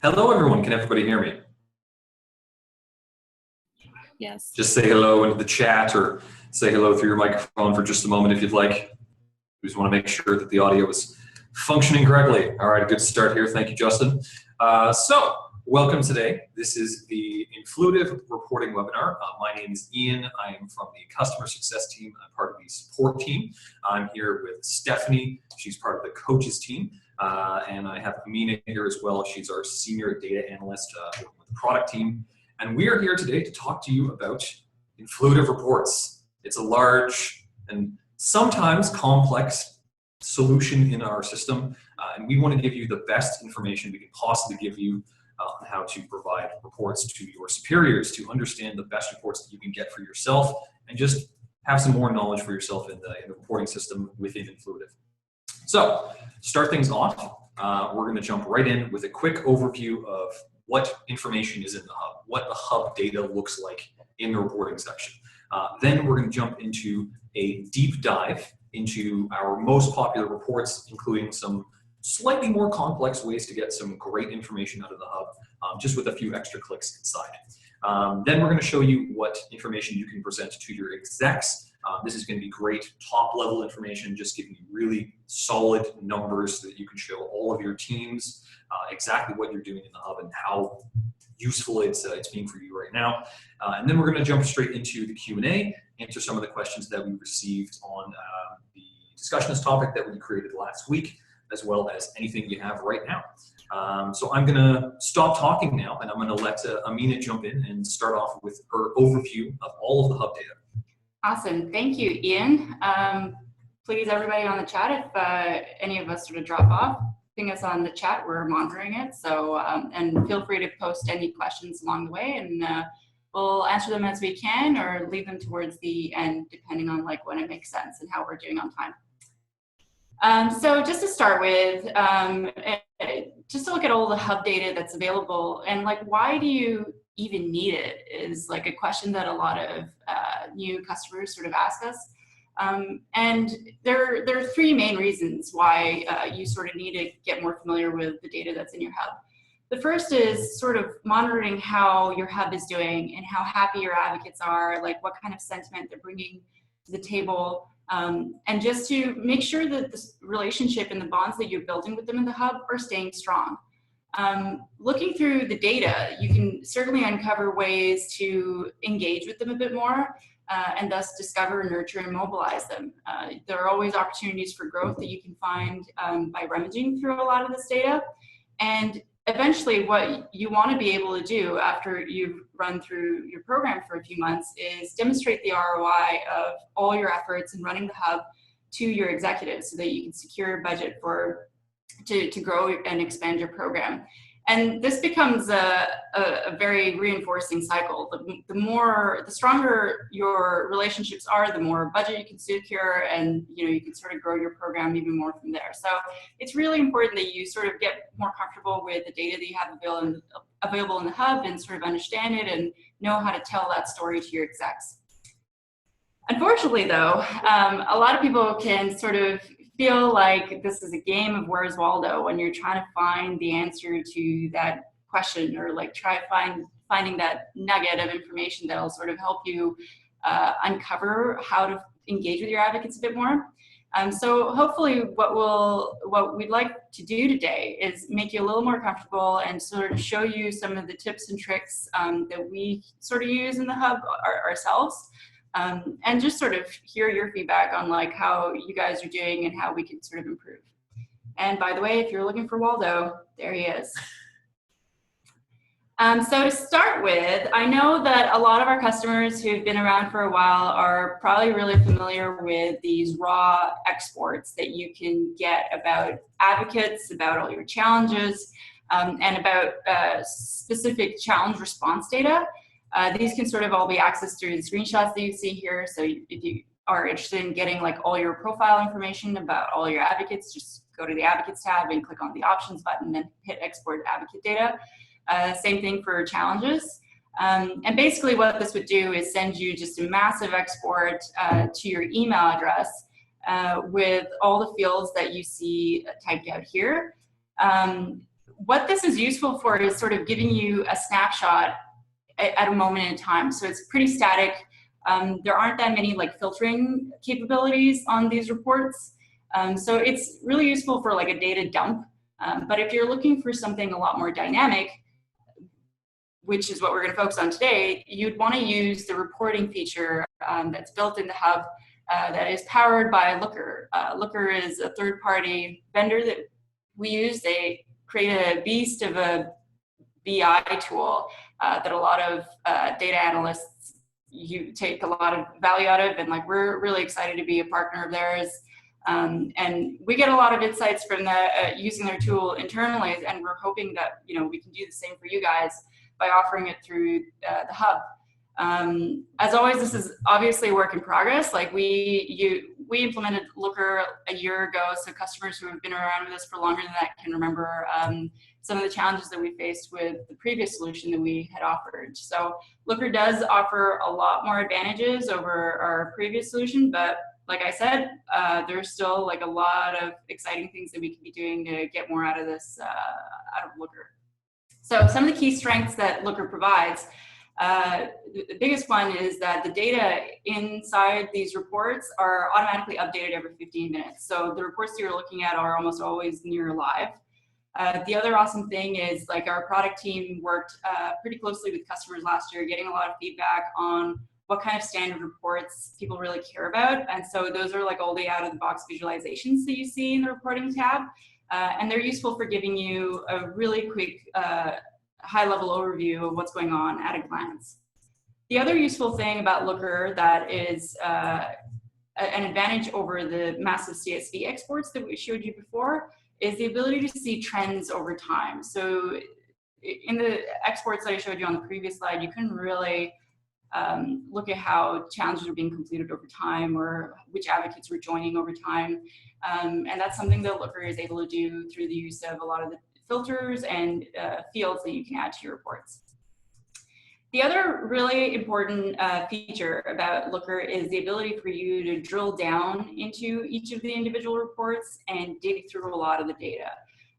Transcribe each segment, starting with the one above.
Hello, everyone. Can everybody hear me? Yes. Just say hello into the chat or say hello through your microphone for just a moment if you'd like. We just want to make sure that the audio is functioning correctly. All right, good start here. Thank you, Justin. So, welcome today. This is the Influitive reporting webinar. My name is Ian. I am from the customer success team. I'm part of the support team. I'm here with Stephanie. She's part of the coaches team. And I have Amina here as well. She's our senior data analyst with the product team. And we are here today to talk to you about Influitive reports. It's a large and sometimes complex solution in our system. And we want to give you the best information we can possibly give you on how to provide reports to your superiors, to understand the best reports that you can get for yourself, and just have some more knowledge for yourself in the reporting system within Influitive. So, to start things off, we're going to jump right in with a quick overview of what information is in the hub, what the hub data looks like in the reporting section. Then we're going to jump into a deep dive into our most popular reports, including some slightly more complex ways to get some great information out of the hub, just with a few extra clicks inside. Then we're going to show you what information you can present to your execs. This is going to be great top-level information, just giving you really solid numbers so that you can show all of your teams exactly what you're doing in the hub and how useful it's being for you right now. And then we're going to jump straight into the Q&A, answer some of the questions that we received on the discussionist topic that we created last week, as well as anything you have right now. So I'm going to stop talking now, and I'm going to let Amina jump in and start off with her overview of all of the hub data. Awesome. Thank you, Ian. Please, everybody on the chat, if any of us sort of drop off, ping us on the chat. We're monitoring it. So, and feel free to post any questions along the way, and we'll answer them as we can or leave them towards the end, depending on like when it makes sense and how we're doing on time. So just to start with, just to look at all the hub data that's available and like, why do you even need it is like a question that a lot of new customers sort of ask us. And there are three main reasons why you sort of need to get more familiar with the data that's in your hub. The first is sort of monitoring how your hub is doing and how happy your advocates are, like what kind of sentiment they're bringing to the table, and just to make sure that the relationship and the bonds that you're building with them in the hub are staying strong. Looking through the data, you can certainly uncover ways to engage with them a bit more and thus discover, nurture, and mobilize them. There are always opportunities for growth that you can find by rummaging through a lot of this data. And eventually what you want to be able to do after you've run through your program for a few months is demonstrate the ROI of all your efforts in running the hub to your executives so that you can secure a budget for to grow and expand your program. And this becomes a very reinforcing cycle. The stronger your relationships are, the more budget you can secure, and you can sort of grow your program even more from there. So it's really important that you sort of get more comfortable with the data that you have available in the hub and sort of understand it and know how to tell that story to your execs. Unfortunately, though, a lot of people can sort of feel like this is a game of Where's Waldo when you're trying to find the answer to that question, or like finding that nugget of information that'll sort of help you uncover how to engage with your advocates a bit more. So hopefully what we'd like to do today is make you a little more comfortable and sort of show you some of the tips and tricks that we sort of use in the hub ourselves. And just sort of hear your feedback on like how you guys are doing and how we can sort of improve. And by the way, if you're looking for Waldo, there he is. So to start with, I know that a lot of our customers who've been around for a while are probably really familiar with these raw exports that you can get about advocates, about all your challenges, and about specific challenge response data. These can sort of all be accessed through the screenshots that you see here. So if you are interested in getting like all your profile information about all your advocates, just go to the Advocates tab and click on the Options button and hit Export Advocate Data. Same thing for challenges. And basically what this would do is send you just a massive export to your email address with all the fields that you see typed out here. what this is useful for is sort of giving you a snapshot at a moment in time. So it's pretty static. There aren't that many like filtering capabilities on these reports. So it's really useful for like a data dump. But if you're looking for something a lot more dynamic, which is what we're going to focus on today, you'd want to use the reporting feature that's built in the Hub that is powered by Looker. Looker is a third-party vendor that we use. They create a beast of a BI tool that a lot of data analysts take a lot of value out of, and like we're really excited to be a partner of theirs. And we get a lot of insights from using their tool internally, and we're hoping that we can do the same for you guys by offering it through the Hub. As always, this is obviously a work in progress. Like we implemented Looker a year ago, so customers who have been around with us for longer than that can remember some of the challenges that we faced with the previous solution that we had offered. So Looker does offer a lot more advantages over our previous solution, but like I said, there's still like a lot of exciting things that we can be doing to get more out of this, out of Looker. So some of the key strengths that Looker provides, the biggest one is that the data inside these reports are automatically updated every 15 minutes. So the reports that you're looking at are almost always near live. The other awesome thing is like our product team worked pretty closely with customers last year, getting a lot of feedback on what kind of standard reports people really care about. And so those are like all the out-of-the-box visualizations that you see in the reporting tab. And they're useful for giving you a really quick high-level overview of what's going on at a glance. The other useful thing about Looker that is an advantage over the massive CSV exports that we showed you before is the ability to see trends over time. So in the exports that I showed you on the previous slide, you couldn't really look at how challenges are being completed over time or which advocates were joining over time. And that's something that Looker is able to do through the use of a lot of the filters and fields that you can add to your reports. The other really important feature about Looker is the ability for you to drill down into each of the individual reports and dig through a lot of the data.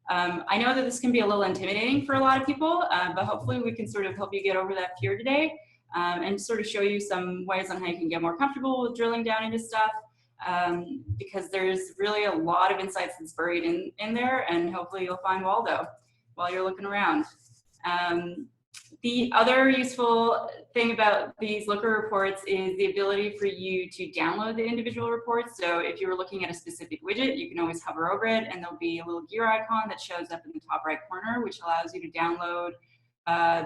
I know that this can be a little intimidating for a lot of people, but hopefully we can sort of help you get over that fear today and sort of show you some ways on how you can get more comfortable with drilling down into stuff, because there's really a lot of insights that's buried in there, and hopefully you'll find Waldo while you're looking around. The other useful thing about these Looker reports is the ability for you to download the individual reports. So if you were looking at a specific widget, you can always hover over it and there'll be a little gear icon that shows up in the top right corner, which allows you to download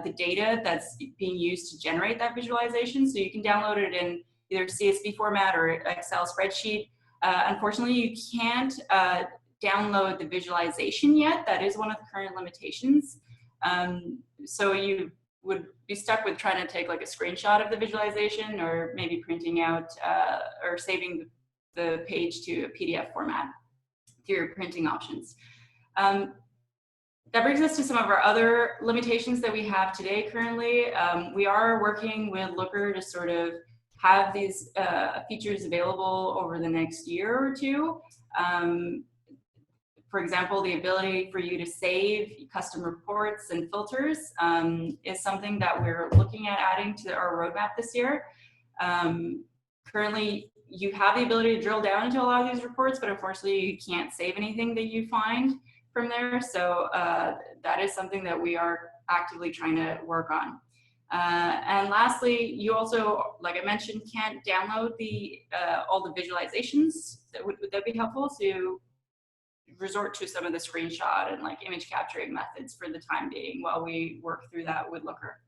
the data that's being used to generate that visualization. So you can download it in either CSV format or Excel spreadsheet. Unfortunately, you can't download the visualization yet. That is one of the current limitations. So you would be stuck with trying to take like a screenshot of the visualization or maybe printing out or saving the page to a PDF format through your printing options. That brings us to some of our other limitations that we have today currently. We are working with Looker to sort of have these features available over the next year or two. For example, the ability for you to save custom reports and filters is something that we're looking at adding to our roadmap this year. Currently, you have the ability to drill down into a lot of these reports, but unfortunately, you can't save anything that you find from there. So that is something that we are actively trying to work on. And lastly, you also, like I mentioned, can't download the all the visualizations. Would that be helpful to resort to some of the screenshot and like image capturing methods for the time being while we work through that with Looker.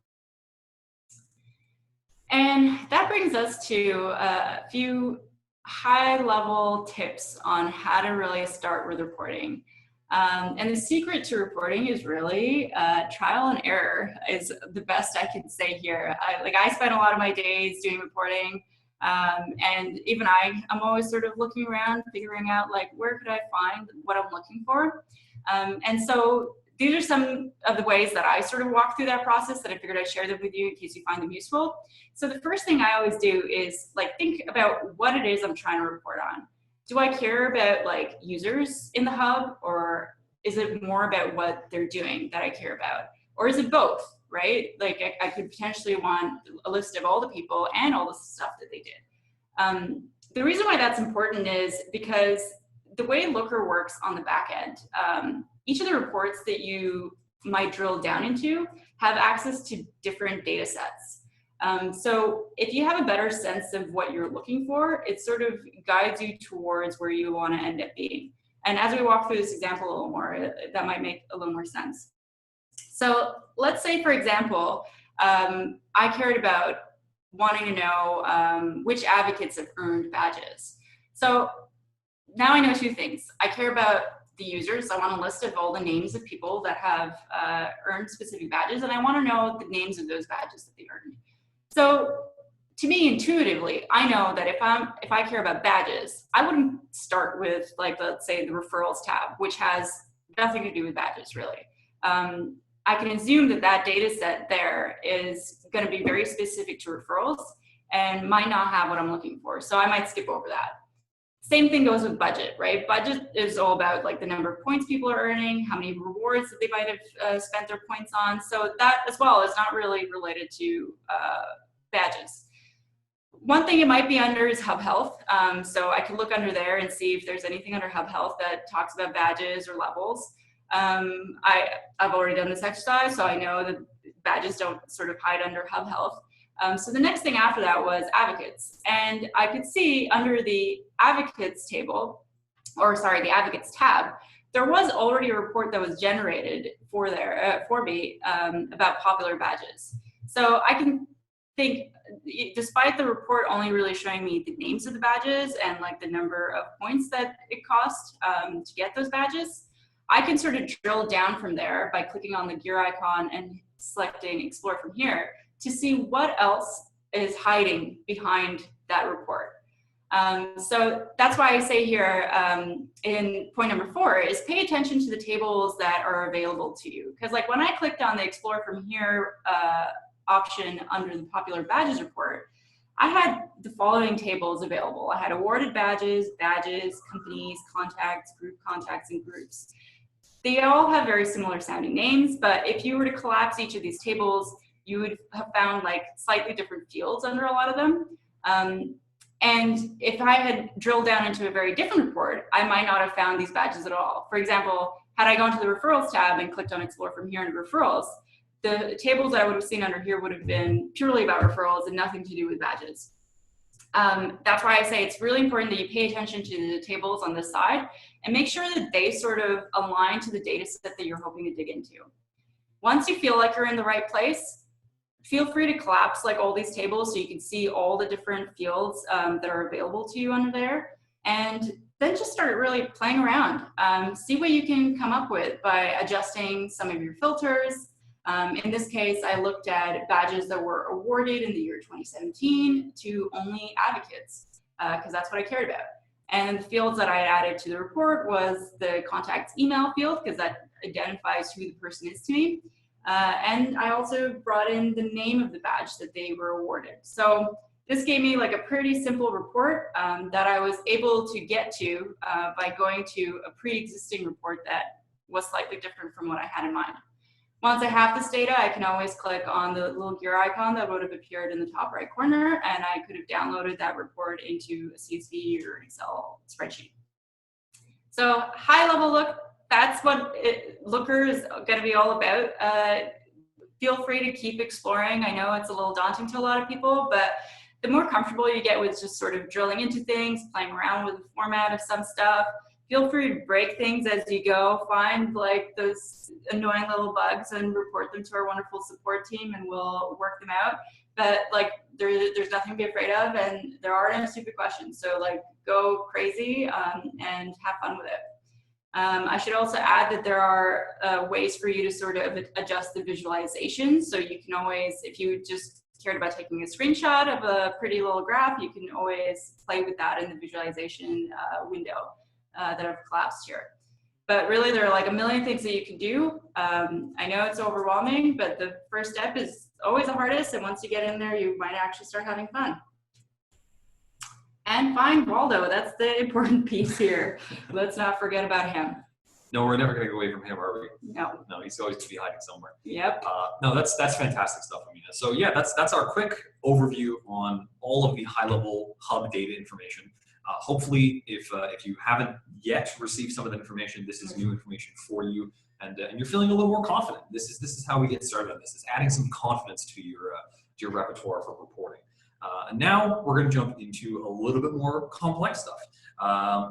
And that brings us to a few high-level tips on how to really start with reporting. And the secret to reporting is really trial and error is the best I can say here. I spend a lot of my days doing reporting, and even I'm always sort of looking around, figuring out like where could I find what I'm looking for. And so these are some of the ways that I sort of walk through that process that I figured I'd share them with you in case you find them useful. So the first thing I always do is like think about what it is I'm trying to report on. Do I care about like users in the hub, or is it more about what they're doing that I care about? Or is it both, right? Like I could potentially want a list of all the people and all the stuff that they did. The reason why that's important is because the way Looker works on the back end, each of the reports that you might drill down into have access to different data sets. So if you have a better sense of what you're looking for, it sort of guides you towards where you want to end up being. And as we walk through this example a little more, that might make a little more sense. So let's say, for example, I cared about wanting to know which advocates have earned badges. So now I know two things. I care about the users. I want a list of all the names of people that have earned specific badges, and I want to know the names of those badges that they earned. So to me, intuitively, I know that if I care about badges, I wouldn't start with, like, let's say the referrals tab, which has nothing to do with badges, really. I can assume that that data set there is going to be very specific to referrals and might not have what I'm looking for. So I might skip over that. Same thing goes with budget, right? Budget is all about like the number of points people are earning, how many rewards that they might have spent their points on. So that as well is not really related to badges. One thing it might be under is Hub Health. So I can look under there and see if there's anything under Hub Health that talks about badges or levels. I've already done this exercise, so I know that badges don't sort of hide under Hub Health. So the next thing after that was advocates. And I could see under the advocates table, or sorry, the advocates tab, there was already a report that was generated for me about popular badges. So I can think, despite the report only really showing me the names of the badges and like the number of points that it cost to get those badges, I can sort of drill down from there by clicking on the gear icon and selecting Explore from here to see what else is hiding behind that report. So that's why I say here in point number 4 is pay attention to the tables that are available to you. Because like when I clicked on the Explore from here option under the popular badges report, I had the following tables available. I had awarded badges, companies, contacts, group contacts, and groups. They all have very similar sounding names, but if you were to collapse each of these tables, you would have found like slightly different fields under a lot of them. And if I had drilled down into a very different report, I might not have found these badges at all. For example, had I gone to the referrals tab and clicked on Explore from here under referrals, the tables that I would have seen under here would have been purely about referrals and nothing to do with badges. That's why I say it's really important that you pay attention to the tables on this side and make sure that they sort of align to the data set that you're hoping to dig into. Once you feel like you're in the right place, feel free to collapse like all these tables so you can see all the different fields that are available to you under there, and then just start really playing around. See what you can come up with by adjusting some of your filters. In this case, I looked at badges that were awarded in the year 2017 to only advocates, because that's what I cared about. And the fields that I had added to the report was the contact's email field, because that identifies who the person is to me. And I also brought in the name of the badge that they were awarded. So this gave me like a pretty simple report that I was able to get to by going to a pre-existing report that was slightly different from what I had in mind. Once I have this data, I can always click on the little gear icon that would have appeared in the top right corner, and I could have downloaded that report into a CSV or an Excel spreadsheet. So high level look, that's what Looker is going to be all about. Feel free to keep exploring. I know it's a little daunting to a lot of people, but the more comfortable you get with just sort of drilling into things, playing around with the format of some stuff, feel free to break things as you go. Find like those annoying little bugs and report them to our wonderful support team, and we'll work them out. But like there's nothing to be afraid of, and there are no stupid questions. So like go crazy and have fun with it. I should also add that there are ways for you to sort of adjust the visualization. So you can always, if you just cared about taking a screenshot of a pretty little graph, you can always play with that in the visualization window that I've collapsed here. But really, there are like a million things that you can do. I know it's overwhelming, but the first step is always the hardest. And once you get in there, you might actually start having fun. And find Waldo, that's the important piece here. Let's not forget about him. No, we're never going to go away from him, are we? No. No, he's always to be hiding somewhere. Yep. No, that's fantastic stuff, Amina. So yeah, that's our quick overview on all of the high-level hub data information. Hopefully, if you haven't yet received some of the information, this is new information for you, and you're feeling a little more confident. This is how we get started on this. Is adding some confidence to your repertoire for reporting. And now we're going to jump into a little bit more complex stuff.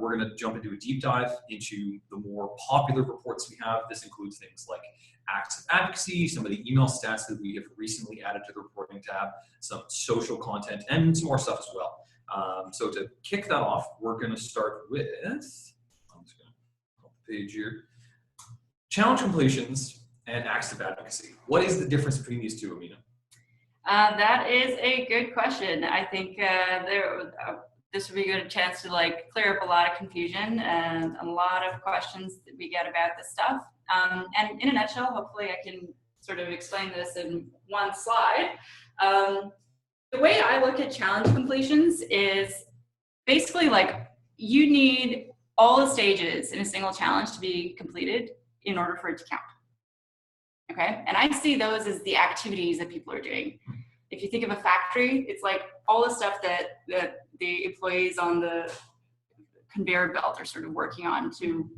We're going to jump into a deep dive into the more popular reports we have. This includes things like acts of advocacy, some of the email stats that we have recently added to the reporting tab, some social content, and some more stuff as well. So to kick that off, we're going to start with, I'm just going to pull the page here, challenge completions and acts of advocacy. What is the difference between these two, Amina? That is a good question. I think this would be a good chance to like clear up a lot of confusion and a lot of questions that we get about this stuff. And in a nutshell, hopefully I can sort of explain this in one slide. The way I look at challenge completions is basically like you need all the stages in a single challenge to be completed in order for it to count. Okay, and I see those as the activities that people are doing. If you think of a factory, it's like all the stuff that the employees on the conveyor belt are sort of working on to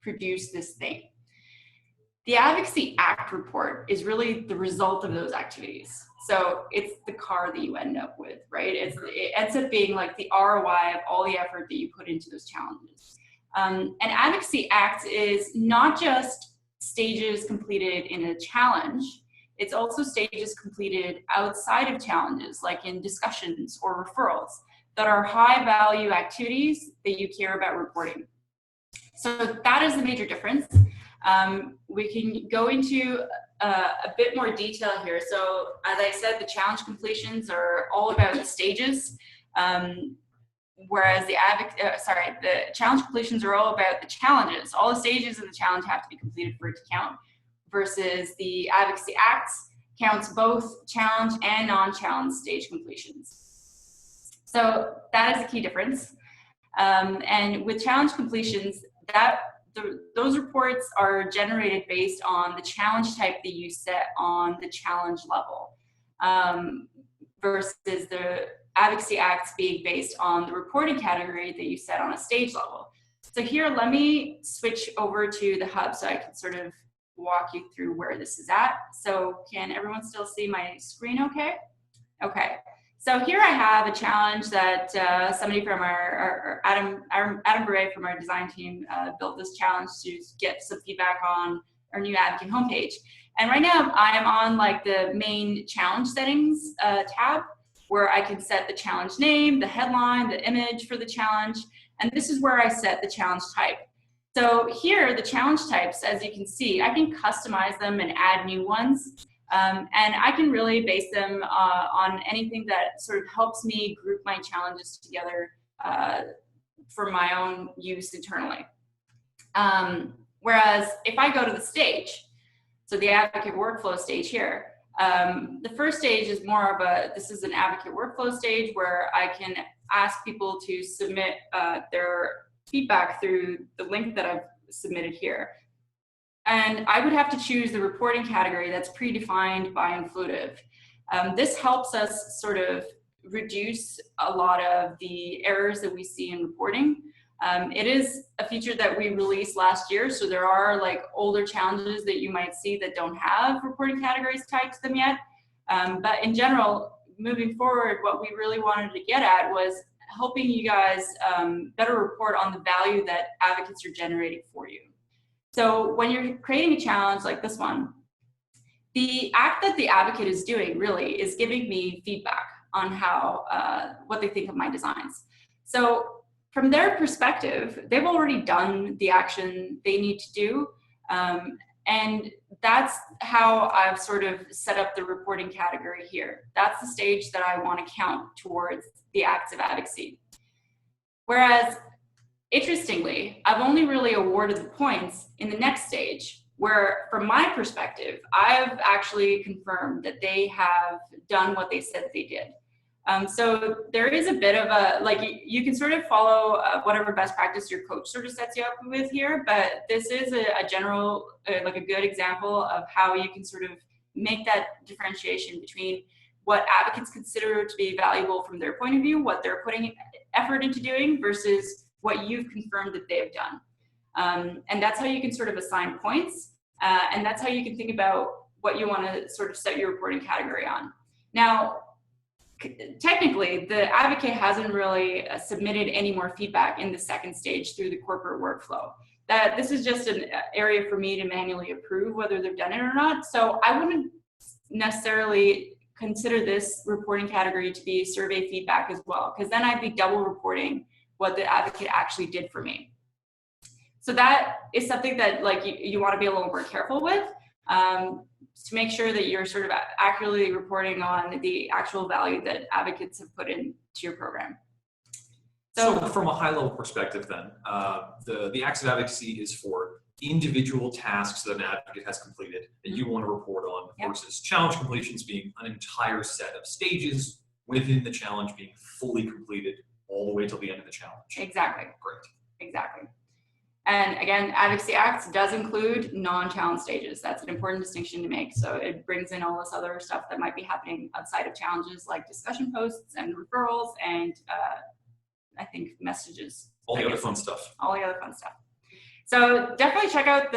produce this thing. The Advocacy Act report is really the result of those activities. So it's the car that you end up with, right? It ends up being like the ROI of all the effort that you put into those challenges. And Advocacy Act is not just stages completed in a challenge, it's also stages completed outside of challenges, like in discussions or referrals, that are high value activities that you care about reporting. So that is the major difference. We can go into a bit more detail here. So as I said, the challenge completions are all about the stages, whereas the challenge completions are all about the challenges. All the stages of the challenge have to be completed for it to count, versus the Advocacy Acts counts both challenge and non-challenge stage completions. So that is a key difference. And with challenge completions, those reports are generated based on the challenge type that you set on the challenge level, versus the Advocacy Acts being based on the reporting category that you set on a stage level. So here, let me switch over to the hub so I can sort of walk you through where this is at. So can everyone still see my screen okay? Okay. So here I have a challenge that somebody from our Adam Beret from our design team built this challenge to get some feedback on our new Advocate homepage. And right now I am on like the main challenge settings tab, where I can set the challenge name, the headline, the image for the challenge, and this is where I set the challenge type. So here, the challenge types, as you can see, I can customize them and add new ones. And I can really base them on anything that sort of helps me group my challenges together for my own use internally. Whereas if I go to the stage, so the Advocate workflow stage here, the first stage is more of this is an Advocate workflow stage where I can ask people to submit their feedback through the link that I've submitted here. And I would have to choose the reporting category that's predefined by Influitive. This helps us sort of reduce a lot of the errors that we see in reporting. It is a feature that we released last year, so there are like older challenges that you might see that don't have reporting categories tied to them yet. But in general, moving forward, what we really wanted to get at was helping you guys better report on the value that advocates are generating for you. So when you're creating a challenge like this one, the act that the advocate is doing really is giving me feedback on how what they think of my designs. So from their perspective, they've already done the action they need to do. And that's how I've sort of set up the reporting category here. That's the stage that I want to count towards the acts of advocacy. Whereas, interestingly, I've only really awarded the points in the next stage, where from my perspective, I've actually confirmed that they have done what they said they did. So there is a bit of a, like, you can sort of follow whatever best practice your coach sort of sets you up with here, but this is a general, like a good example of how you can sort of make that differentiation between what advocates consider to be valuable from their point of view, what they're putting effort into doing versus what you've confirmed that they've done. And that's how you can sort of assign points, and that's how you can think about what you want to sort of set your reporting category on. Now, technically, the advocate hasn't really submitted any more feedback in the second stage through the corporate workflow. That this is just an area for me to manually approve whether they've done it or not. So I wouldn't necessarily consider this reporting category to be survey feedback as well, because then I'd be double reporting what the advocate actually did for me. So that is something that, like, you want to be a little more careful with, to make sure that you're sort of accurately reporting on the actual value that advocates have put into your program. So from a high-level perspective then, the acts of advocacy is for individual tasks that an advocate has completed that you want to report on, versus challenge completions being an entire set of stages within the challenge being fully completed all the way till the end of the challenge. Exactly. Great. Exactly. And again, Advocacy Acts does include non-challenge stages. That's an important distinction to make. So it brings in all this other stuff that might be happening outside of challenges, like discussion posts and referrals and I think messages. All the other fun stuff. All the other fun stuff. So definitely check out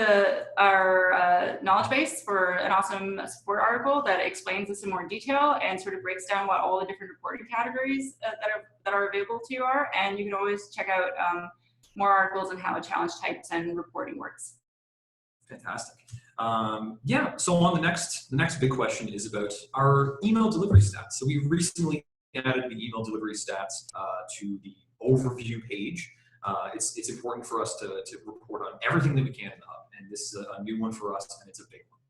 our knowledge base for an awesome support article that explains this in more detail and sort of breaks down what all the different reporting categories that are available to you are. And you can always check out more articles on how challenge types and reporting works. Fantastic. Yeah, so on the next big question is about our email delivery stats. So we recently added the email delivery stats to the overview page. It's important for us to report on everything that we can in the hub, and this is a new one for us, and it's a big one.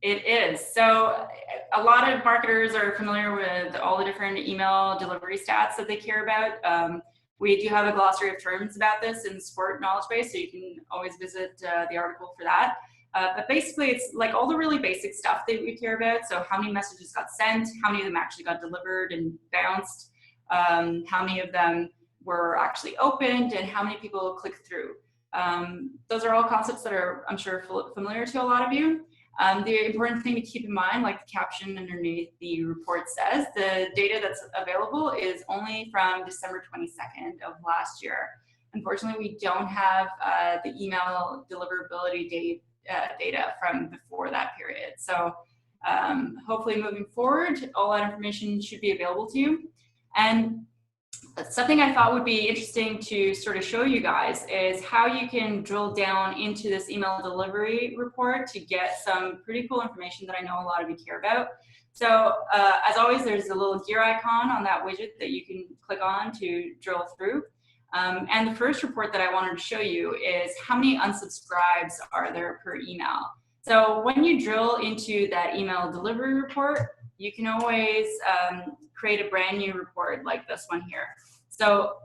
It is. So a lot of marketers are familiar with all the different email delivery stats that they care about. We do have a glossary of terms about this in support knowledge base, so you can always visit the article for that. But basically, it's like all the really basic stuff that we care about. So how many messages got sent, how many of them actually got delivered and bounced, how many of them were actually opened, and how many people clicked through. Those are all concepts that are, I'm sure, familiar to a lot of you. The important thing to keep in mind, like the caption underneath the report says, the data that's available is only from December 22nd of last year. Unfortunately, we don't have the email deliverability data from before that period. So hopefully moving forward, all that information should be available to you. And something I thought would be interesting to sort of show you guys is how you can drill down into this email delivery report to get some pretty cool information that I know a lot of you care about. So as always, there's a little gear icon on that widget that you can click on to drill through. And the first report that I wanted to show you is how many unsubscribes are there per email. So when you drill into that email delivery report, you can always create a brand new report like this one here. So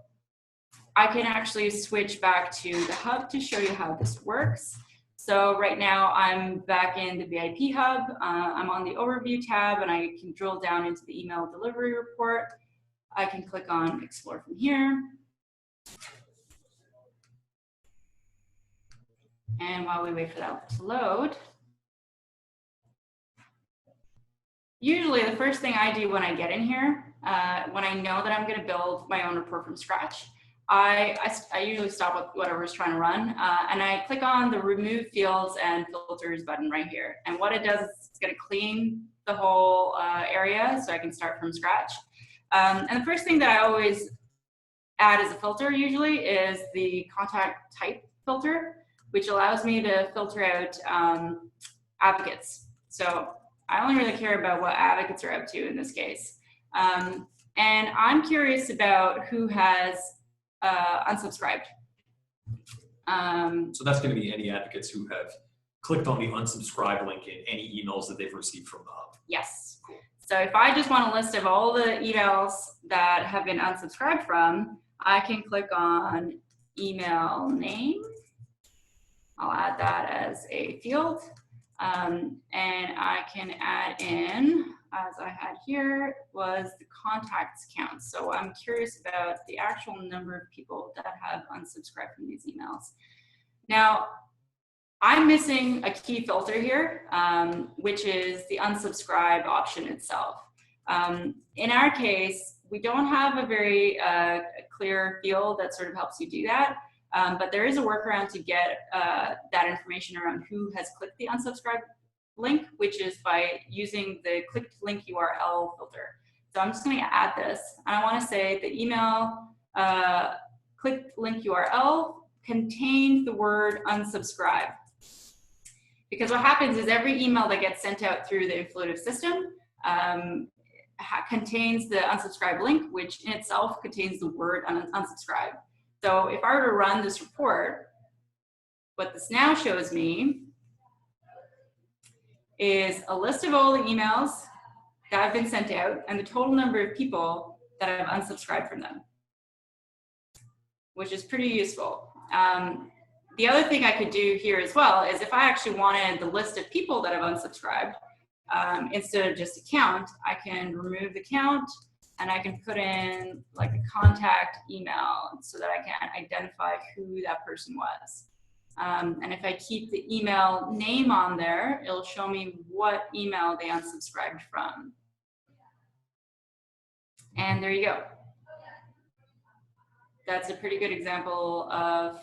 I can actually switch back to the hub to show you how this works. So right now I'm back in the VIP hub. I'm on the overview tab, and I can drill down into the email delivery report. I can click on explore from here. And while we wait for that to load, usually the first thing I do when I get in here, when I know that I'm going to build my own report from scratch, I usually stop with whatever's trying to run, and I click on the remove fields and filters button right here. And what it does is it's going to clean the whole area so I can start from scratch. And the first thing that I always add as a filter usually is the contact type filter, which allows me to filter out advocates. So I only really care about what advocates are up to in this case. And I'm curious about who has unsubscribed. So that's going to be any advocates who have clicked on the unsubscribe link in any emails that they've received from the hub. Yes. Cool. So if I just want a list of all the emails that have been unsubscribed from, I can click on email name. I'll add that as a field. And I can add in as I had here was the contacts count. So I'm curious about the actual number of people that have unsubscribed from these emails. Now, I'm missing a key filter here, which is the unsubscribe option itself. In our case, we don't have a very clear field that sort of helps you do that, but there is a workaround to get that information around who has clicked the unsubscribe link, which is by using the clicked link URL filter. So I'm just going to add this, and I want to say the email clicked link URL contains the word unsubscribe. Because what happens is every email that gets sent out through the Influitive system contains the unsubscribe link, which in itself contains the word unsubscribe. So if I were to run this report, what this now shows me is a list of all the emails that have been sent out and the total number of people that have unsubscribed from them, which is pretty useful. The other thing I could do here as well is if I actually wanted the list of people that have unsubscribed, instead of just a count, I can remove the count and I can put in like a contact email so that I can identify who that person was. And if I keep the email name on there, it'll show me what email they unsubscribed from. And there you go. That's a pretty good example of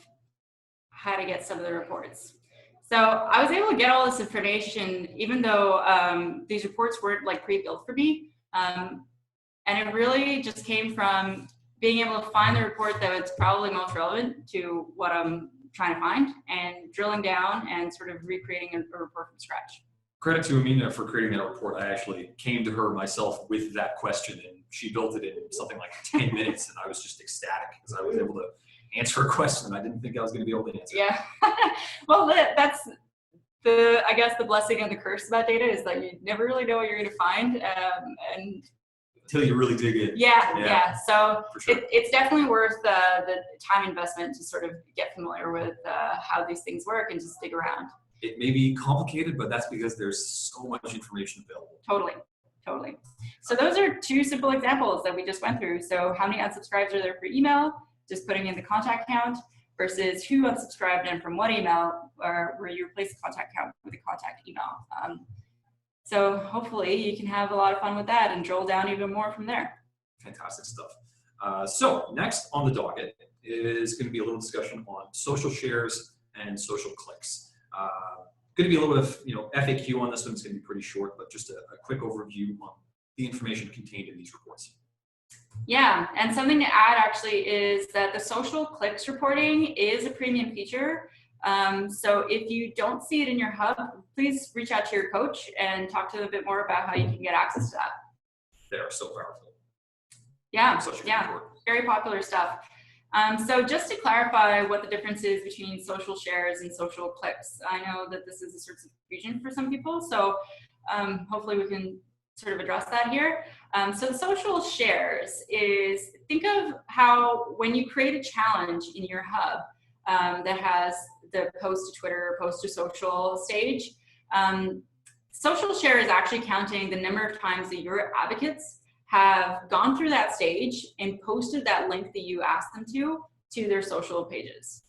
how to get some of the reports. So I was able to get all this information, even though these reports weren't like pre-built for me. And it really just came from being able to find the report that was probably most relevant to what I'm trying to find and drilling down and sort of recreating a report from scratch. Credit to Amina for creating that report. I actually came to her myself with that question, and she built it in something like 10 minutes, and I was just ecstatic because I was able to answer a question I didn't think I was going to be able to answer. Yeah. Well, that's I guess the blessing and the curse about data is that you never really know what you're going to find, and until you really dig in. Yeah. So sure. It's definitely worth the time investment to sort of get familiar with how these things work and just dig around. It may be complicated, but that's because there's so much information available. Totally. So those are two simple examples that we just went through. So how many unsubscribes are there per email? Just putting in the contact count versus who unsubscribed and from what email, or where you replace the contact count with the contact email. So hopefully you can have a lot of fun with that and drill down even more from there. Fantastic stuff. So next on the docket is going to be a little discussion on social shares and social clicks. Going to be a little bit of FAQ on this one. It's going to be pretty short, but just a quick overview on the information contained in these reports. Yeah, and something to add actually is that the social clicks reporting is a premium feature. So if you don't see it in your hub, please reach out to your coach and talk to them a bit more about how you can get access to that. They are so powerful. Yeah, very popular stuff. So just to clarify what the difference is between social shares and social clicks, I know that this is a source of confusion for some people, so hopefully we can sort of address that here. So the social shares is, think of how when you create a challenge in your hub that has the post to Twitter, post to social stage, social share is actually counting the number of times that your advocates have gone through that stage and posted that link that you asked them to their social pages.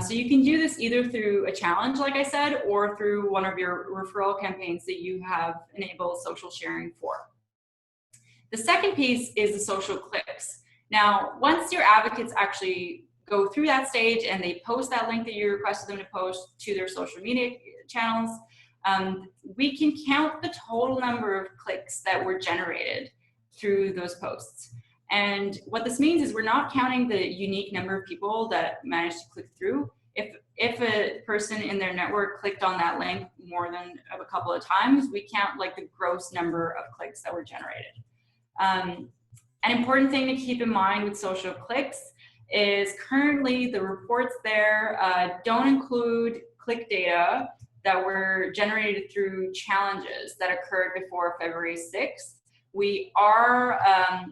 So you can do this either through a challenge, like I said, or through one of your referral campaigns that you have enabled social sharing for. The second piece is the social clicks. Now, once your advocates actually go through that stage and they post that link that you requested them to post to their social media channels, we can count the total number of clicks that were generated through those posts. And what this means is we're not counting the unique number of people that managed to click through. If a person in their network clicked on that link more than a couple of times, we count like the gross number of clicks that were generated. An important thing to keep in mind with social clicks is currently the reports there don't include click data that were generated through challenges that occurred before February 6th. We are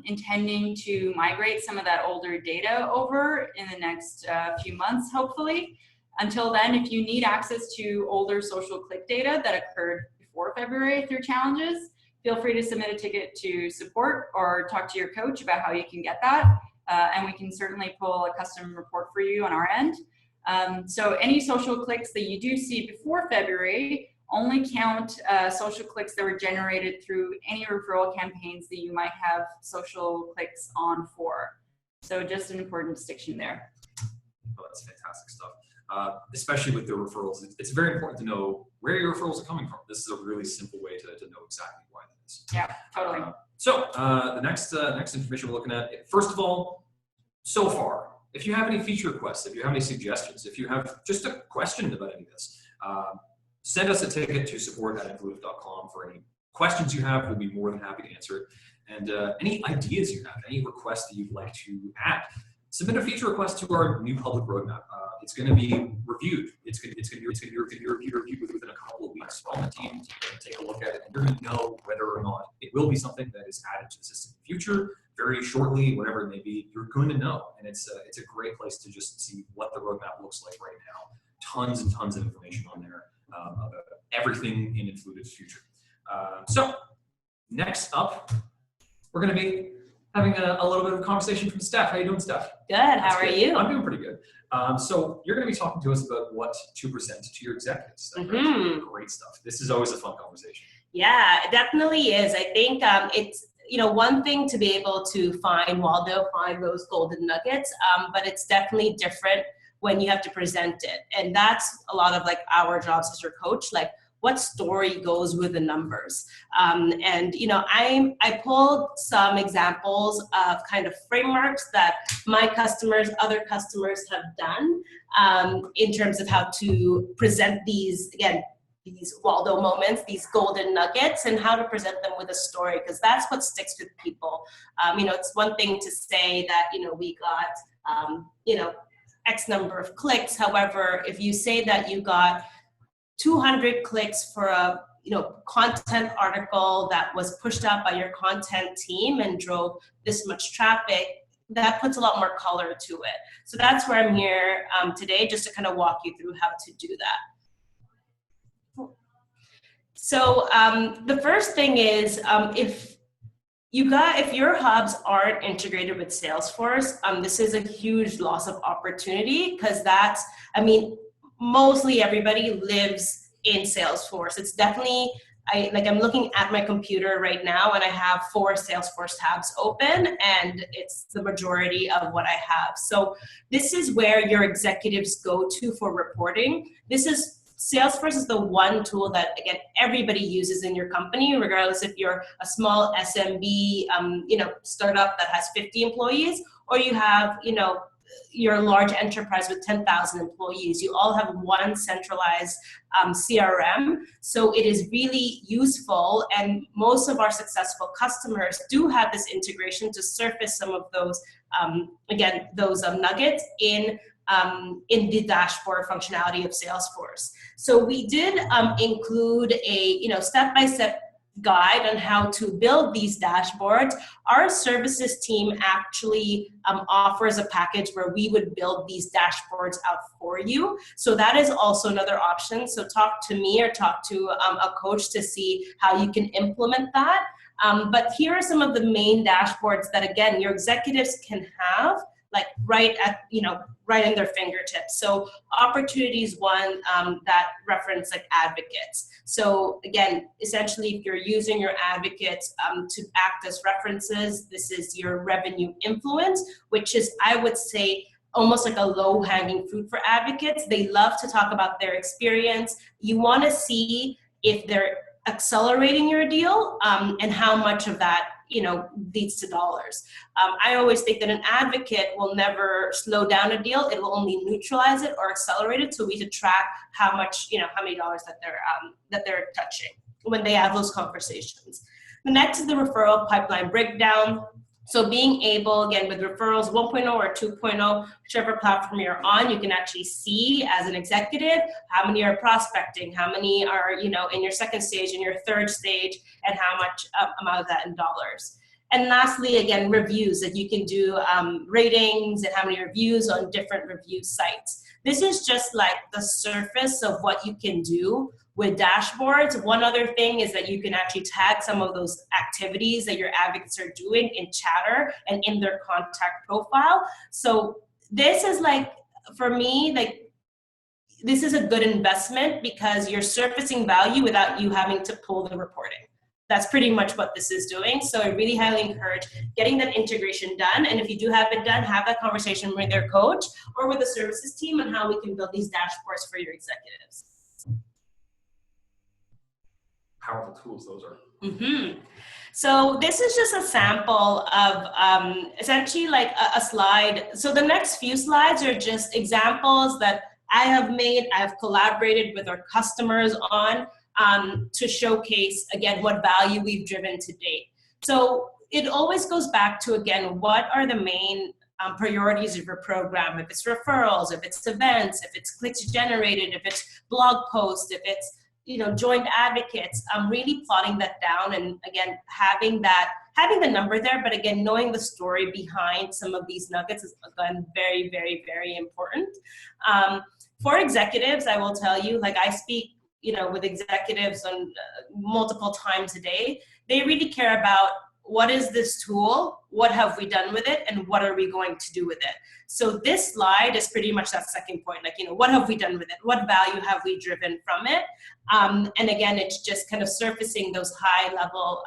intending to migrate some of that older data over in the next few months, hopefully. Until then, if you need access to older social click data that occurred before February through challenges, feel free to submit a ticket to support or talk to your coach about how you can get that. And we can certainly pull a custom report for you on our end. So any social clicks that you do see before February only count social clicks that were generated through any referral campaigns that you might have social clicks on for. So just an important distinction there. Oh, that's fantastic stuff. Especially with the referrals, it's very important to know where your referrals are coming from. This is a really simple way to know exactly why that is. Yeah, totally. So the next information we're looking at, first of all, so far, if you have any feature requests, if you have any suggestions, if you have just a question about any of this, send us a ticket to support@influitive.com for any questions you have. We'll be more than happy to answer it. And any ideas you have, any requests that you'd like to add, submit a feature request to our new public roadmap. It's going to be reviewed. It's going to be reviewed within a couple of weeks. All the team can take a look at it, and you're going to know whether or not it will be something that is added to the system in the future, very shortly, whatever it may be. You're going to know, and it's a great place to just see what the roadmap looks like right now. Tons and tons of information on there about everything in Influitive's future. So next up, we're going to be having a little bit of a conversation from Steph. How you doing, Steph? Good. How are you? I'm doing pretty good. So you're going to be talking to us about what to present to your executives. Great stuff. This is always a fun conversation. Yeah, it definitely is. I think it's, one thing to be able to find those golden nuggets, but it's definitely different when you have to present it. And that's a lot of like our jobs as your coach, like what story goes with the numbers. I pulled some examples of kind of frameworks that my customers, other customers have done in terms of how to present these Waldo moments, these golden nuggets, and how to present them with a story, because that's what sticks with people. It's one thing to say that, we got, X number of clicks. However, if you say that you got 200 clicks for a content article that was pushed out by your content team and drove this much traffic, that puts a lot more color to it. So that's where I'm here today, just to kind of walk you through how to do that. So the first thing is if your hubs aren't integrated with Salesforce, this is a huge loss of opportunity, because mostly everybody lives in Salesforce. It's definitely, I'm looking at my computer right now and I have 4 Salesforce tabs open, and it's the majority of what I have. So this is where your executives go to for reporting. Salesforce is the one tool that, again, everybody uses in your company, regardless if you're a small SMB, startup that has 50 employees, or you have, you're a large enterprise with 10,000 employees. You all have one centralized CRM. So it is really useful. And most of our successful customers do have this integration to surface some of those, nuggets in the dashboard functionality of Salesforce. So we did include a step-by-step guide on how to build these dashboards. Our services team actually offers a package where we would build these dashboards out for you. So that is also another option. So talk to me or talk to a coach to see how you can implement that. But here are some of the main dashboards that, again, your executives can have right in their fingertips. So opportunities one that reference advocates. So again, essentially, if you're using your advocates to act as references, this is your revenue influence, which is, I would say, almost like a low-hanging fruit for advocates. They love to talk about their experience. You want to see if they're accelerating your deal and how much of that leads to dollars. I always think that an advocate will never slow down a deal. It will only neutralize it or accelerate it. So we should track how much, how many dollars that they're touching when they have those conversations. The next is the referral pipeline breakdown. So being able, again, with referrals 1.0 or 2.0, whichever platform you're on, you can actually see as an executive how many are prospecting, how many are, in your second stage, in your third stage, and how much amount of that in dollars. And lastly, again, reviews, that you can do ratings and how many reviews on different review sites. This is just like the surface of what you can do with dashboards. One other thing is that you can actually tag some of those activities that your advocates are doing in Chatter and in their contact profile. So this is like, for me, like, this is a good investment because you're surfacing value without you having to pull the reporting. That's pretty much what this is doing. So I really highly encourage getting that integration done. And if you do have it done, have that conversation with their coach or with the services team on how we can build these dashboards for your executives. Powerful tools those are. Mm-hmm. So this is just a sample of essentially like a slide. So the next few slides are just examples that I have made, I've collaborated with our customers on to showcase, again, what value we've driven to date. So it always goes back to, again, what are the main priorities of your program? If it's referrals, if it's events, if it's clicks generated, if it's blog posts, if it's joint advocates, really plotting that down, and again, having the number there, but again, knowing the story behind some of these nuggets is, again, very, very, very important. For executives, I will tell you, like I speak, with executives on multiple times a day, they really care about what is this tool, what have we done with it, and what are we going to do with it. So this slide is pretty much that second point, like, what have we done with it? What value have we driven from it? And again, it's just kind of surfacing those high level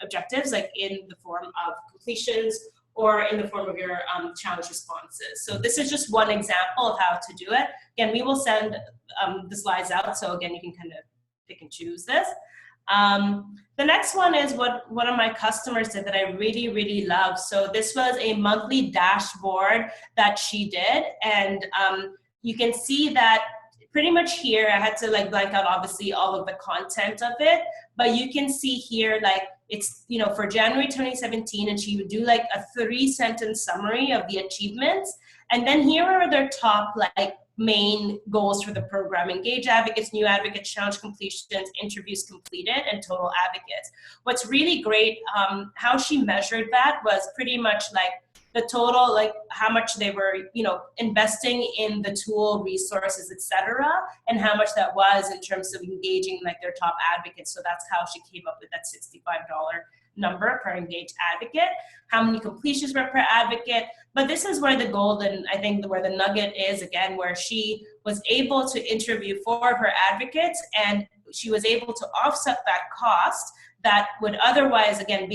objectives, like in the form of completions or in the form of your challenge responses. So this is just one example of how to do it. Again, we will send the slides out, so again, you can kind of pick and choose this. The next one is what one of my customers did that I really, really love. So this was a monthly dashboard that she did, and you can see that pretty much here, I had to like blank out obviously all of the content of it, but you can see here, like, it's, for January 2017, and she would do like a 3-sentence summary of the achievements. And then here are their top like main goals for the program: engage advocates, new advocates, challenge completions, interviews completed, and total advocates. What's really great, how she measured that was pretty much like the total, like how much they were, investing in the tool, resources, etc., and how much that was in terms of engaging like their top advocates. So that's how she came up with that $65 number per engaged advocate, how many completions were per advocate. But this is where the golden, I think where the nugget is, again, where she was able to interview 4 of her advocates, and she was able to offset that cost that would otherwise, again,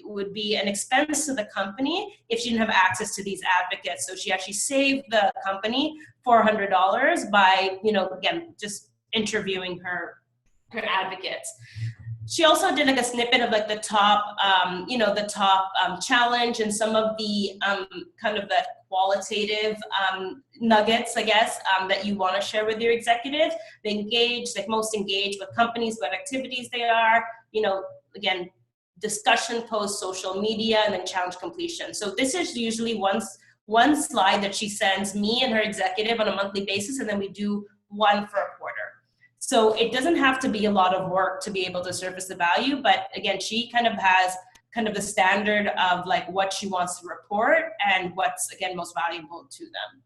would be an expense to the company if she didn't have access to these advocates. So she actually saved the company $400 by, again, just interviewing her advocates. She also did like a snippet of like the top, challenge and some of the kind of the qualitative nuggets, I guess, that you want to share with your executives. They engage, like most engage with companies, what activities they are, again, discussion posts, social media, and then challenge completion. So this is usually one slide that she sends me and her executive on a monthly basis, and then we do one for a quarter. So it doesn't have to be a lot of work to be able to surface the value, but again, she kind of has kind of the standard of like what she wants to report and what's, again, most valuable to them.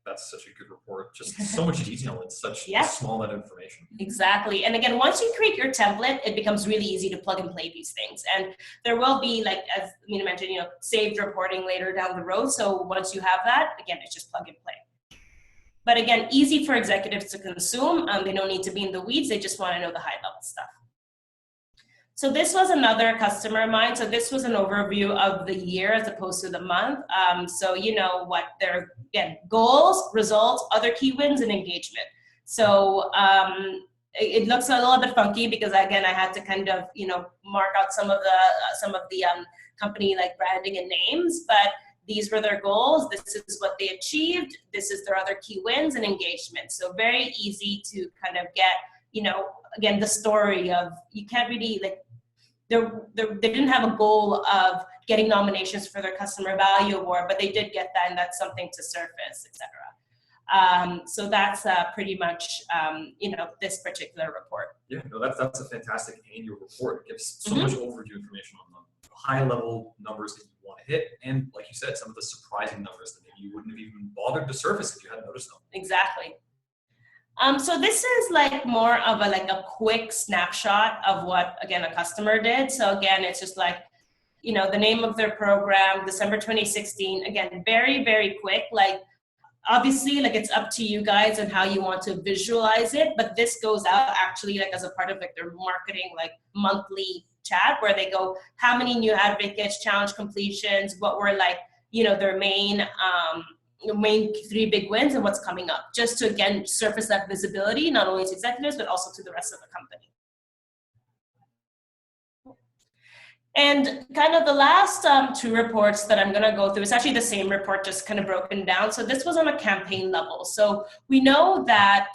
That's such a good report. Just so much detail in such a small amount of information. Exactly. And again, once you create your template, it becomes really easy to plug and play these things. And there will be, like, as Amina mentioned, saved reporting later down the road. So once you have that, again, it's just plug and play. But again, easy for executives to consume. They don't need to be in the weeds. They just want to know the high level stuff. So this was another customer of mine. So this was an overview of the year as opposed to the month. So what their, again, goals, results, other key wins, and engagement. So it looks a little bit funky because, again, I had to kind of, mark out some of the company like branding and names, but these were their goals. This is what they achieved. This is their other key wins and engagement. So very easy to kind of get, again, the story of, you can't really, like, they didn't have a goal of getting nominations for their customer value award, but they did get that, and that's something to surface, etc. So that's pretty much, this particular report. Yeah, no, that's a fantastic annual report. It gives so much overview information on the high level numbers that you want to hit, and like you said, some of the surprising numbers that maybe you wouldn't have even bothered to surface if you hadn't noticed them. Exactly. So this is like more of a quick snapshot of what, again, a customer did. So again, it's just like, the name of their program, December 2016. Again, very, very quick. Like, obviously, like, it's up to you guys and how you want to visualize it, but this goes out actually like as a part of like their marketing, like monthly chat, where they go, how many new advocates, challenge completions, what were like, their main 3 big wins and what's coming up, just to, again, surface that visibility, not only to executives, but also to the rest of the company. And kind of the last 2 reports that I'm going to go through, it's actually the same report, just kind of broken down. So this was on a campaign level. So we know that,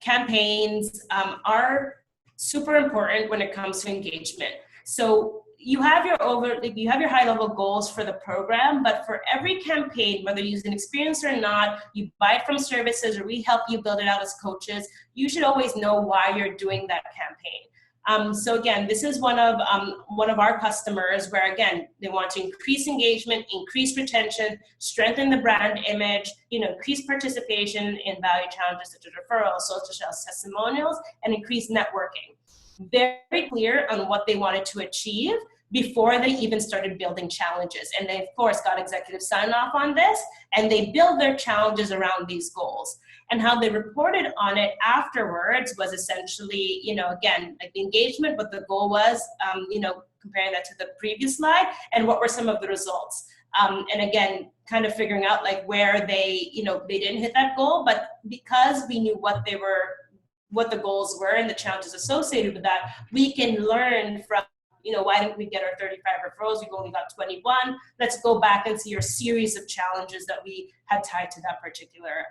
campaigns are super important when it comes to engagement. So you have your high level goals for the program, but for every campaign, whether you use an experience or not, you buy it from services or we help you build it out as coaches, you should always know why you're doing that campaign. So again, this is one of our customers where, again, they want to increase engagement, increase retention, strengthen the brand image, increase participation in value challenges such as referrals, social sales, testimonials, and increase networking. Very clear on what they wanted to achieve before they even started building challenges. And they, of course, got executive sign off on this, and they build their challenges around these goals. And how they reported on it afterwards was essentially, again, like the engagement, what the goal was, comparing that to the previous slide, and what were some of the results. And again, kind of figuring out like where they didn't hit that goal, but because we knew what the goals were and the challenges associated with that, we can learn from, why didn't we get our 35 referrals? We've only got 21. Let's go back and see your series of challenges that we had tied to that particular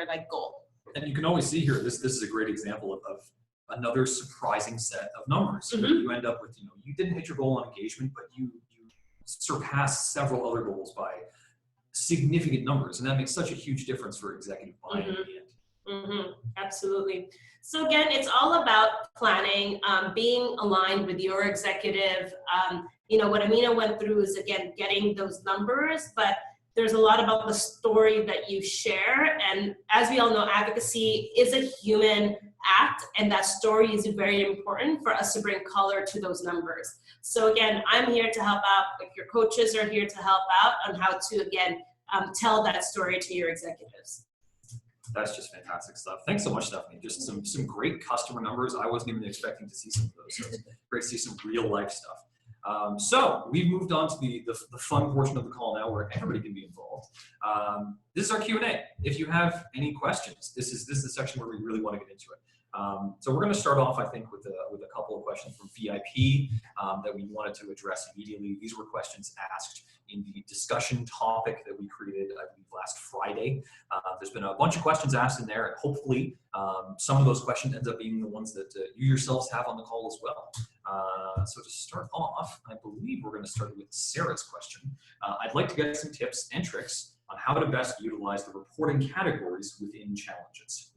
like goal. And you can always see here, this is a great example of another surprising set of numbers. Mm-hmm. You end up with, you didn't hit your goal on engagement, but you surpassed several other goals by significant numbers. And that makes such a huge difference for executive buy-in in the end. Mm-hmm. Absolutely. So again, it's all about planning, being aligned with your executive. What Amina went through is, again, getting those numbers, but there's a lot about the story that you share. And as we all know, advocacy is a human act, and that story is very important for us to bring color to those numbers. So again, I'm here to help out, like your coaches are here to help out on how to, again, tell that story to your executives. That's just fantastic stuff. Thanks so much, Stephanie. Just some great customer numbers. I wasn't even expecting to see some of those. So it's great to see some real life stuff. So we've moved on to the fun portion of the call now, where everybody can be involved. This is our Q&A. If you have any questions, this is the section where we really want to get into it. So we're going to start off, I think, with a couple of questions from VIP that we wanted to address immediately. These were questions asked in the discussion topic that we created, I believe, last Friday. There's been a bunch of questions asked in there, and hopefully some of those questions ends up being the ones that you yourselves have on the call as well. So to start off, I believe we're going to start with Sarah's question. I'd like to get some tips and tricks on how to best utilize the reporting categories within challenges.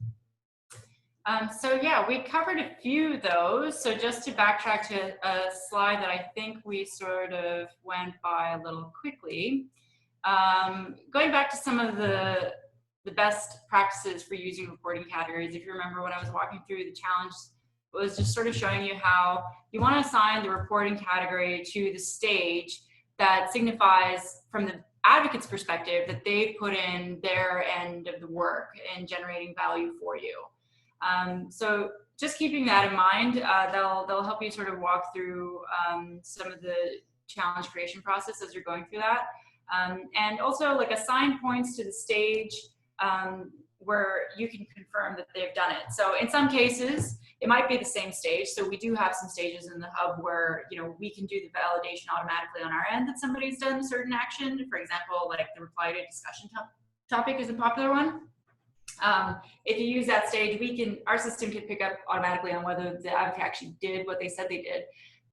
So yeah, we covered a few of those. So just to backtrack to a slide that I think we sort of went by a little quickly, going back to some of the best practices for using reporting categories. If you remember when I was walking through the challenge, it was just sort of showing you how you want to assign the reporting category to the stage that signifies, from the advocate's perspective, that they've put in their end of the work in generating value for you. So just keeping that in mind, they'll help you sort of walk through some of the challenge creation process as you're going through that. And also, like, assign points to the stage where you can confirm that they've done it. So in some cases, it might be the same stage. So we do have some stages in the hub where, we can do the validation automatically on our end that somebody's done a certain action. For example, like the reply to discussion topic is a popular one. If you use that stage, our system can pick up automatically on whether the advocate actually did what they said they did.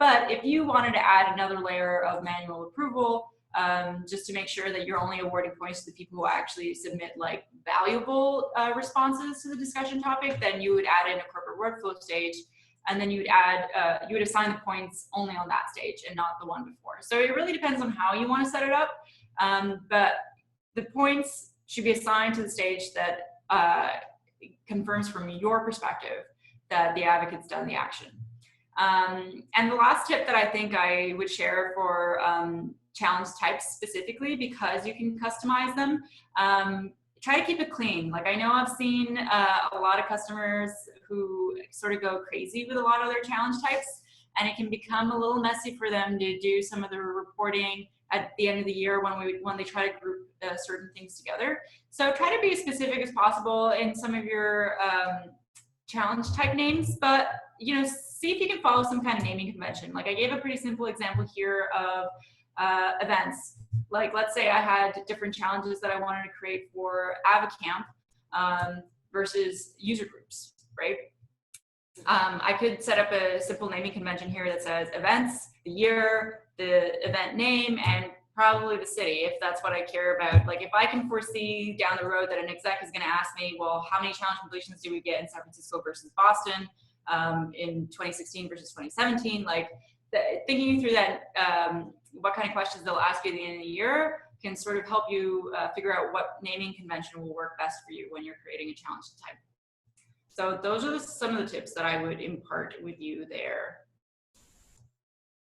But if you wanted to add another layer of manual approval, just to make sure that you're only awarding points to the people who actually submit like valuable responses to the discussion topic, then you would add in a corporate workflow stage, and then you would assign the points only on that stage and not the one before. So it really depends on how you want to set it up. But the points should be assigned to the stage that confirms from your perspective that the advocate's done the action. And the last tip that I think I would share for challenge types specifically, because you can customize them, try to keep it clean. Like, I know I've seen a lot of customers who sort of go crazy with a lot of their challenge types, and it can become a little messy for them to do some of the reporting at the end of the year when they try to group certain things together. So try to be as specific as possible in some of your challenge type names, but see if you can follow some kind of naming convention. Like, I gave a pretty simple example here of events. Like, let's say I had different challenges that I wanted to create for AdvocateHub versus user groups, right? I could set up a simple naming convention here that says events, the year, the event name, and probably the city, if that's what I care about. Like, if I can foresee down the road that an exec is going to ask me, well, how many challenge completions do we get in San Francisco versus Boston in 2016 versus 2017? Like, thinking through that, what kind of questions they'll ask you at the end of the year can sort of help you figure out what naming convention will work best for you when you're creating a challenge type. So those are some of the tips that I would impart with you there.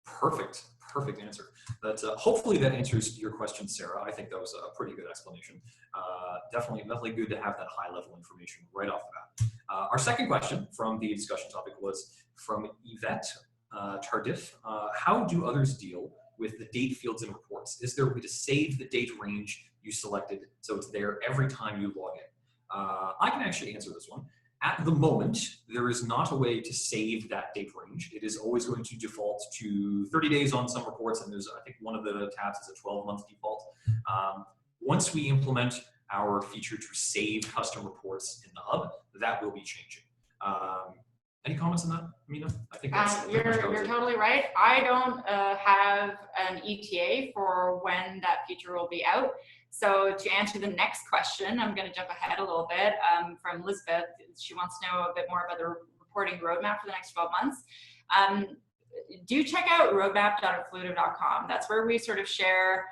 Perfect answer. That's hopefully that answers your question, Sarah. I think that was a pretty good explanation. Definitely good to have that high level information right off the bat. Our second question from the discussion topic was from Yvette Tardif. How do others deal with the date fields in reports? Is there a way to save the date range you selected so it's there every time you log in? I can actually answer this one. At the moment, there is not a way to save that date range. It is always going to default to 30 days on some reports, and there's, I think, one of the tabs is a 12-month default. Once we implement our feature to save custom reports in the hub, that will be changing. Any comments on that, Amina? I think that's you're totally right. I don't have an ETA for when that feature will be out. So to answer the next question, I'm going to jump ahead a little bit from Elizabeth. She wants to know a bit more about the reporting roadmap for the next 12 months. Do check out roadmap.influitive.com. That's where we sort of share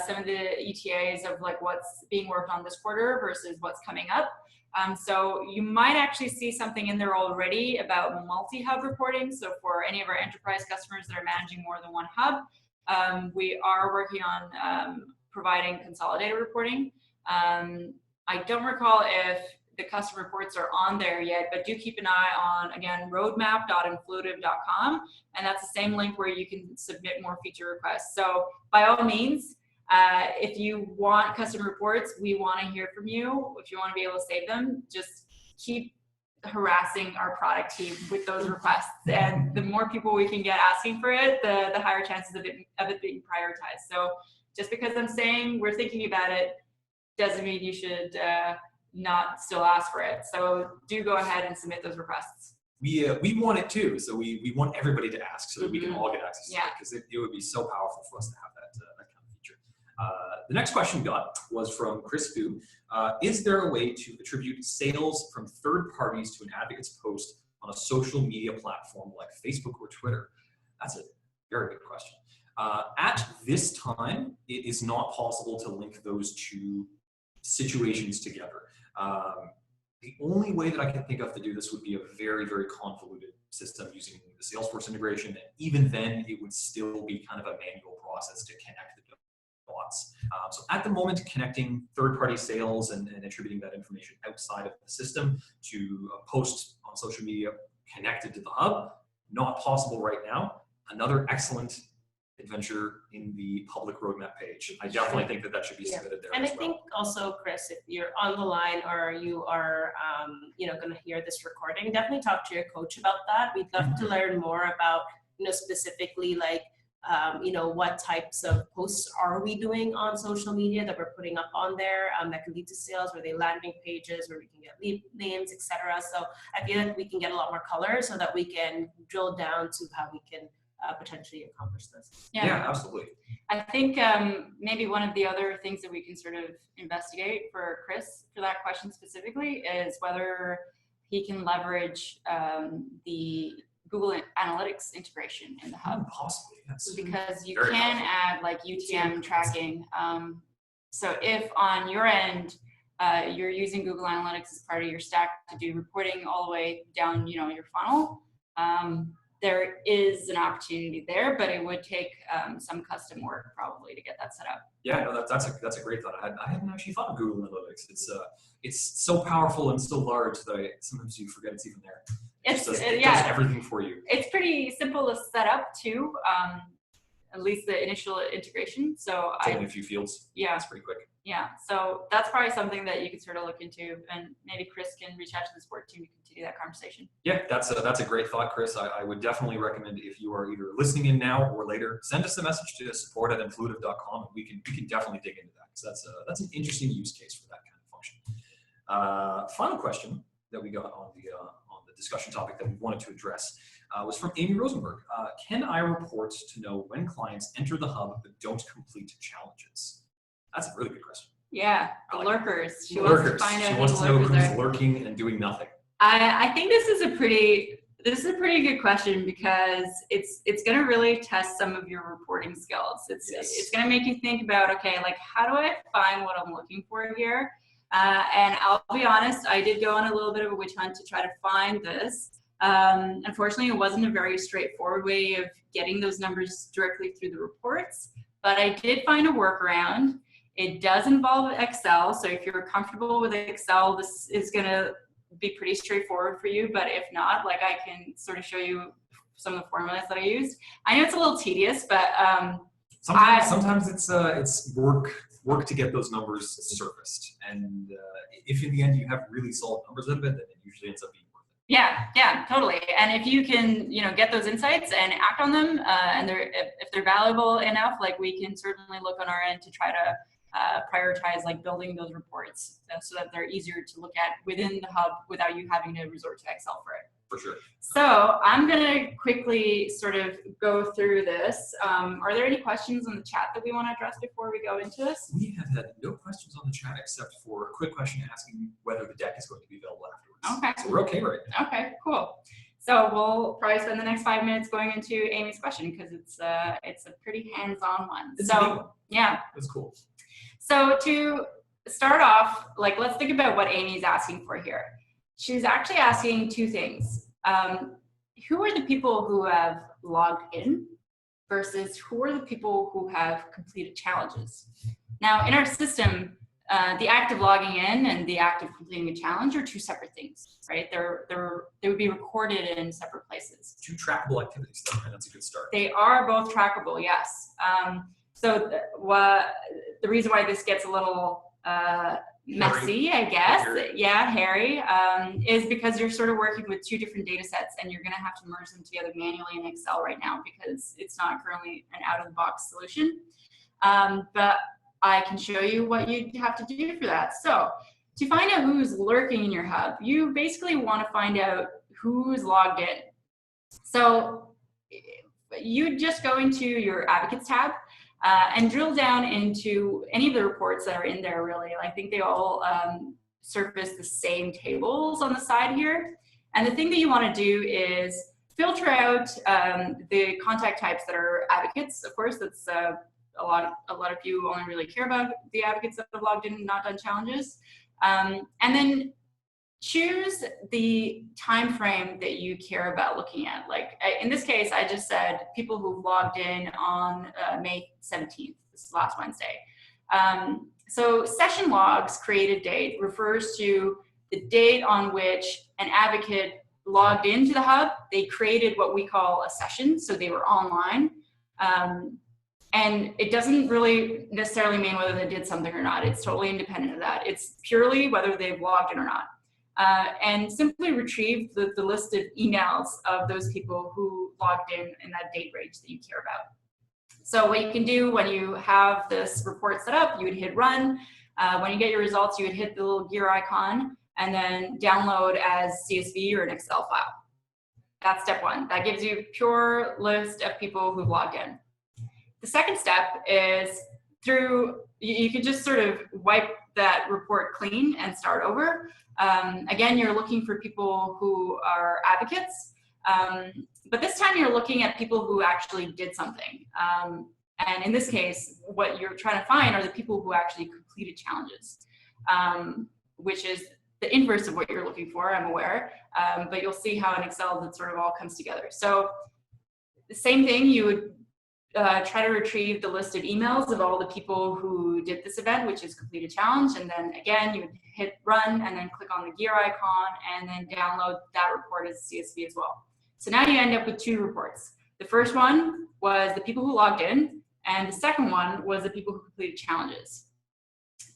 some of the ETAs of like what's being worked on this quarter versus what's coming up. So you might actually see something in there already about multi-hub reporting. So for any of our enterprise customers that are managing more than one hub, we are working on providing consolidated reporting. I don't recall if the custom reports are on there yet, but do keep an eye on, again, roadmap.influitive.com, and that's the same link where you can submit more feature requests. So by all means, if you want custom reports, we want to hear from you. If you want to be able to save them, just keep harassing our product team with those requests. And the more people we can get asking for it, the higher chances of it being prioritized. So just because I'm saying we're thinking about it doesn't mean you should not still ask for it. So do go ahead and submit those requests. We want it too, so we want everybody to ask so that we can all get access to it, because it would be so powerful for us to have that kind of feature. The next question we got was from Chris Fu. Is there a way to attribute sales from third parties to an advocate's post on a social media platform like Facebook or Twitter? That's a very good question. At this time, it is not possible to link those two situations together. The only way that I can think of to do this would be a very, very convoluted system using the Salesforce integration. And even then, it would still be kind of a manual process to connect the dots. So at the moment, connecting third-party sales and attributing that information outside of the system to a post on social media connected to the hub, not possible right now. Another excellent adventure in the public roadmap page. I definitely think that should be submitted there. And as I think also, Chris, if you're on the line or you are, going to hear this recording, definitely talk to your coach about that. We'd love to learn more about, specifically like, what types of posts are we doing on social media that we're putting up on there that can lead to sales? Were they landing pages where we can get lead names, etc.? So I feel like we can get a lot more color so that we can drill down to how we can potentially accomplish this. Yeah, absolutely. I think maybe one of the other things that we can sort of investigate for Chris for that question specifically is whether he can leverage the Google Analytics integration in the hub. Possibly, yes. Because you Very can powerful. add like UTM tracking. So if on your end, you're using Google Analytics as part of your stack to do reporting all the way down, your funnel, there is an opportunity there, but it would take some custom work probably to get that set up. Yeah, no, that's a great thought. I hadn't actually thought of Google Analytics. It's so powerful and so large that sometimes you forget it's even there. It does everything for you. It's pretty simple to set up too, at least the initial integration. So it's only a few fields. Yeah, it's pretty quick. Yeah, so that's probably something that you could sort of look into, and maybe Chris can reach out to the support team to continue that conversation. Yeah, that's a great thought, Chris. I would definitely recommend, if you are either listening in now or later, send us a message to support@influitive.com, and we can definitely dig into that, because that's an interesting use case for that kind of function. Final question that we got on the discussion topic that we wanted to address was from Amy Rosenberg. Can I report to know when clients enter the hub but don't complete challenges? That's a really good question. Yeah, the lurkers. She wants to know who's lurking and doing nothing. I think this is a pretty good question, because it's going to really test some of your reporting skills. It's going to make you think about, okay, like, how do I find what I'm looking for here? And I'll be honest, I did go on a little bit of a witch hunt to try to find this. Unfortunately, it wasn't a very straightforward way of getting those numbers directly through the reports, but I did find a workaround. It does involve Excel, so if you're comfortable with Excel, this is going to be pretty straightforward for you. But if not, like, I can sort of show you some of the formulas that I used. I know it's a little tedious, but sometimes it's work to get those numbers surfaced, and if in the end you have really solid numbers out of it, then it usually ends up being worth it. Yeah, totally. And if you can, get those insights and act on them, and if they're valuable enough, like, we can certainly look on our end to try to prioritize, like, building those reports so that they're easier to look at within the hub without you having to resort to Excel for it. For sure. So I'm going to quickly sort of go through this. Are there any questions in the chat that we want to address before we go into this? We have had no questions on the chat except for a quick question asking whether the deck is going to be available afterwards. Okay. So we're okay right now. Okay, cool. So we'll probably spend the next 5 minutes going into Amy's question, because it's a pretty hands-on one. It's a big one. Yeah. It's cool. So to start off, like, let's think about what Amy's asking for here. She's actually asking two things. Who are the people who have logged in versus who are the people who have completed challenges? Now, in our system, the act of logging in and the act of completing a challenge are two separate things, right? They would be recorded in separate places. Two trackable activities, though, and that's a good start. They are both trackable, yes. So the reason why this gets a little messy, I guess, hairy, is because you're sort of working with two different data sets, and you're going to have to merge them together manually in Excel right now, because it's not currently an out-of-the-box solution. But I can show you what you have to do for that. So to find out who's lurking in your hub, you basically want to find out who's logged in. So you just go into your Advocates tab, and drill down into any of the reports that are in there, really. I think they all surface the same tables on the side here. And the thing that you want to do is filter out the contact types that are advocates. Of course, that's a lot of you only really care about the advocates that have logged in and not done challenges. And then choose the time frame that you care about looking at. Like, in this case, I just said people who logged in on May 17th, this is last Wednesday. So session logs created date refers to the date on which an advocate logged into the hub. They created what we call a session, so they were online. And it doesn't really necessarily mean whether they did something or not. It's totally independent of that. It's purely whether they've logged in or not. And simply retrieve the list of emails of those people who logged in that date range that you care about. So what you can do when you have this report set up, you would hit run. When you get your results, you would hit the little gear icon and then download as CSV or an Excel file. That's step one. That gives you a pure list of people who've logged in. The second step is you can just sort of wipe that report clean and start over. Again, you're looking for people who are advocates, but this time you're looking at people who actually did something. And in this case, what you're trying to find are the people who actually completed challenges. which is the inverse of what you're looking for, I'm aware, but you'll see how in Excel that sort of all comes together. So the same thing, you would try to retrieve the list of emails of all the people who did this event, which is complete a challenge. And then again, you would hit run and then click on the gear icon and then download that report as a CSV as well. So now you end up with 2 reports. The first one was the people who logged in, and the second one was the people who completed challenges.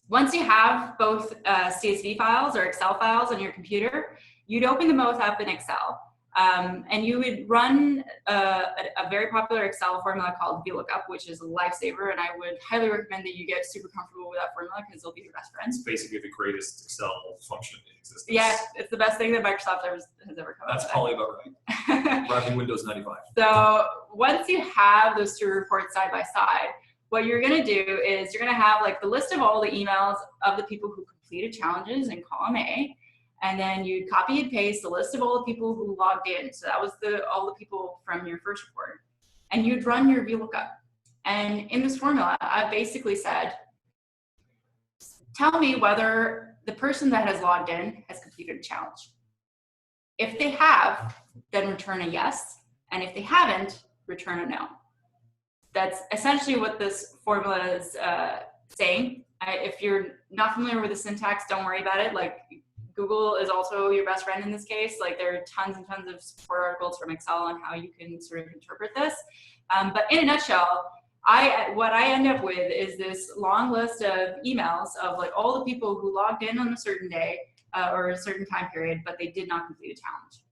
Once you have both CSV files or Excel files on your computer, you'd open them both up in Excel. And you would run a very popular Excel formula called VLOOKUP, which is a lifesaver, and I would highly recommend that you get super comfortable with that formula because they'll be your best friends. It's basically the greatest Excel function in existence. Yeah, it's the best thing that Microsoft has ever come up with. That's probably about right. Running Windows 95. So once you have those 2 reports side by side, what you're going to do is you're going to have like the list of all the emails of the people who completed challenges in column A. And then you'd copy and paste the list of all the people who logged in. So that was all the people from your first report. And you'd run your VLOOKUP. And in this formula, I basically said, tell me whether the person that has logged in has completed a challenge. If they have, then return a yes. And if they haven't, return a no. That's essentially what this formula is saying. If you're not familiar with the syntax, don't worry about it. Like, Google is also your best friend in this case. Like, there are tons and tons of support articles from Excel on how you can sort of interpret this. But in a nutshell, what I end up with is this long list of emails of like all the people who logged in on a certain day or a certain time period, but they did not complete a challenge.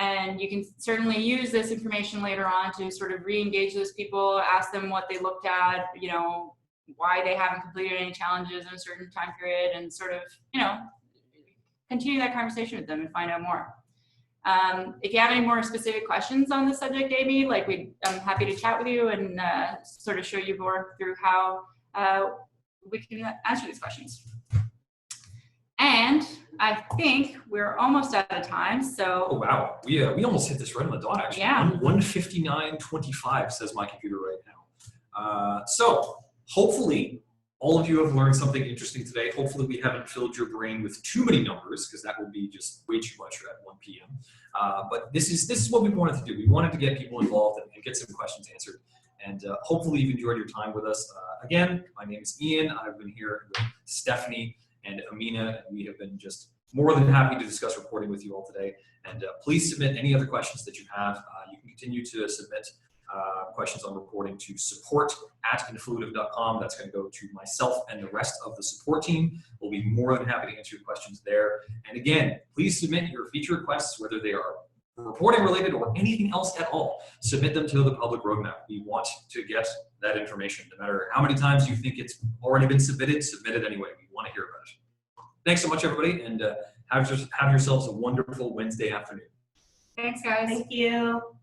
And you can certainly use this information later on to sort of re-engage those people, ask them what they looked at, you know, why they haven't completed any challenges in a certain time period, and sort of, you know, continue that conversation with them and find out more. If you have any more specific questions on the subject, Amy, like I'm happy to chat with you and sort of show you more through how we can answer these questions. And I think we're almost out of time, so. Oh, wow. We almost hit this right on the dot, actually. Yeah. 1:59:25 says my computer right now. So hopefully all of you have learned something interesting today. Hopefully we haven't filled your brain with too many numbers, because that would be just way too much at 1 p.m. But this is what we wanted to do. We wanted to get people involved and get some questions answered. And hopefully you've enjoyed your time with us. Again, my name is Ian. I've been here with Stephanie and Amina, and we have been just more than happy to discuss reporting with you all today. And please submit any other questions that you have. You can continue to submit questions on reporting to support@influitive.com. That's going to go to myself and the rest of the support team. We'll be more than happy to answer your questions there. And again, please submit your feature requests, whether they are reporting related or anything else at all. Submit them to the public roadmap. We want to get that information. No matter how many times you think it's already been submitted, submit it anyway. We want to hear about it. Thanks so much, everybody, and have yourselves a wonderful Wednesday afternoon. Thanks, guys. Thank you.